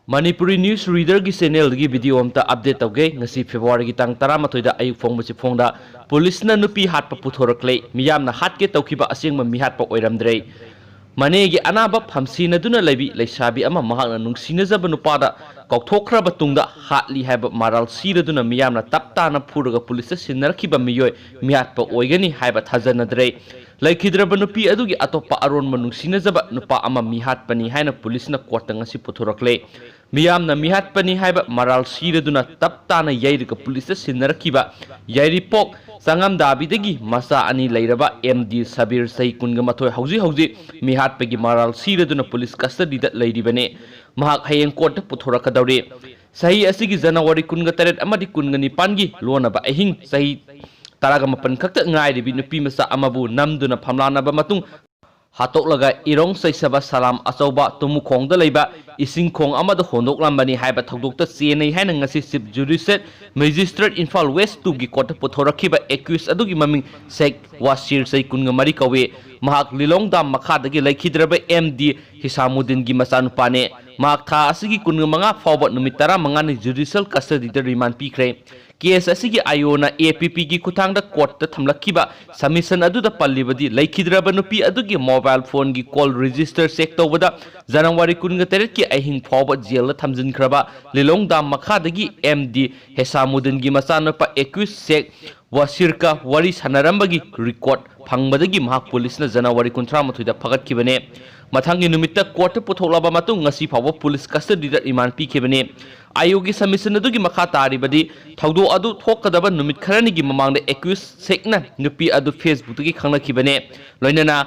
Manipuri News Reader की channel की video amta update tawge ngasi February की tang 13 da ayuk phongba phongda police na nupi hatpa puthorakle miyamna hatke tawkiba asengba mihatpa oiramdre mane gi anaba phamsina duna lebi leisabi ama mahakna nungsina jaba nupada kaukthokraba tungda hatli haiba maral siraduna miyamna taptana phuraga police sinarkiba miyoi mihatpa oigani haiba thajanadre laikhidraba nupi adugi atopa aron manungsina jaba nupa ama mihatpani haina police na court ngasi puthorakle Miyamna mihatpani haiba maral siraduna taptana yairiga police sinarkiba yairipok sangam dabidagi masa ani leiraba MD Sabir Sai kunga mathoi hauji mihatpagi maral siraduna police custody da leiribane mahak hayeng court puthorakadawre sahi asigi January kunga taret amadi kunga nipangi lonaba ahing sahi taraga mapan khakta ngairibi nupi masa amabu namduna phamlanaba matung hatok laga irong saisaba salam achauba tumukhong da leiba ising khong amada hondok lambani haiba thogdokta chenei haina ngasi chief judicial magistrate Imphal West 2 gi court pothorakhiba accused adugi maming Sheikh Wasir Sai kunga mari kawe mahak lilong dam makhadagi laikhidraba MD Hisamuddin gi masanupane mahak tha asigi kunga manga fawba numit 15 ni judicial custody da remand pikre case asigi ayona APP gi kuthangda court ta thamlakhiba submission aduda pallibadi laikhidraba nupi adugi mobile phone gi call register check tawbada January 19 ki ahing phawba jail thamjinkraba lilong dam makhadagi MD Hisamuddin gi masanapa accused Sheikh Wasirka wari sanarambagi record phangbadagi mahak police na January 19 da phagatkhibane mathangi numitta court putholaba matung ngasi phawba police custody da remand pikhibane ayogi submission adugi makha taribadi thawdo adu thokadaba numit kharani gi mamangda accused Sheikh na nupi adu Facebook gi khangnakhibane loinana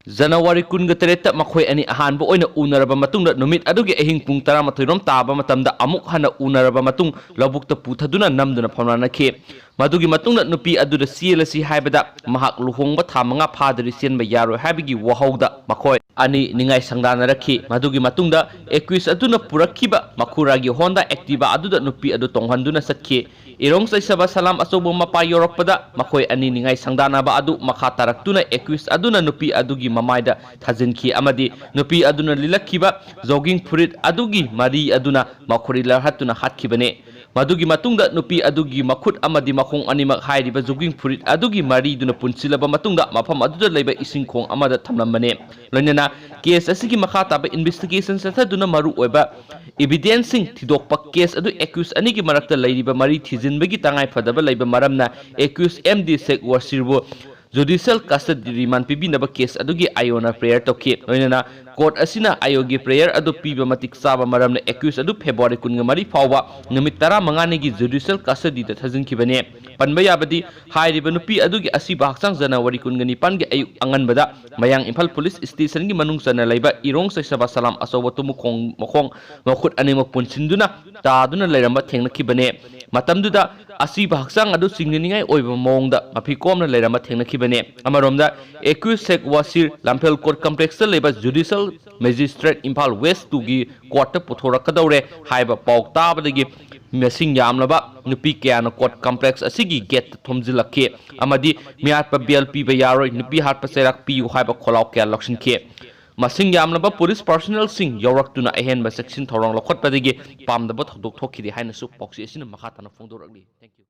January 19 makhoi ani ahanba oina unaraba matungda numit adugi ahing pung 13 rom taba matamda amuk hana unaraba matung labukta puthaduna namduna phamrana khe madugi matungda nupi aduda CLC haibada mahak luhongba thamanga phadri senba yaro habigi wahauda makhoi ani ningai sangdana rakhi madugi matungda accused aduna purakhiba makhuragi Honda Activa aduda nupi adu tonghanduna sakhe irong saisaba salam asobo mapa yorakpada makhoi ani ningai sangdana ba adu makha taraktuna accused aduna nupi adugi mamaida thajinki amadi nupi aduna lilakhiba jogging furit adugi mari aduna makhuri larhatuna hatkibane madugi matungda nupi adugi makhut amadi makhong animak hairiba jogging furit adugi mari duna punsilaba matungda mafam aduda leiba isingkhong amada thamlambane loinana case asigi makha taba investigation sathaduna maru oiba evidence sing thidokpa case adu accused anigi marakta leiriba mari thijinbagi tangai phadaba leiba maramna accused MD Sheikh Wasirbo judicial custody remand pibinaba case adugi ayona prayer toki loinana court asina ayogi prayer adu piba matik saba maramna accused adu February 19 fawba numit 15 ni gi judicial custody da thajinkibane panba yabadi hairiba nupi adugi asiba haksang January 19 gi ayuk anganbada mayang Imphal police station gi manung sana leiba irong saisaba salam asoba tumukhong mokhong mokhut anima punsinduna taduna leiramba thengnakhibane matamduda asiba haksang adu singningai oiba mongda mafikomna leiramba thengnakhibane amaromda accused Sheikh Wasir Lamphel court complex leiba judicial magistrate Imphal West 2 gi court puthorakadawre haiba pauk tabadagi mesing yamlaba nupi kayana court complex asigi gate thomjilakhe amadi mihatpa BLP ba yaroi nupi hatpa serak pi haiba kholaw kya lakshinkhe masing yamlaba police personnel sing yawraktuna ahenba section thorong lokhotpadagi pamdaba thodok thokhidi haina su poksi asina makhatana phongdorakli thank you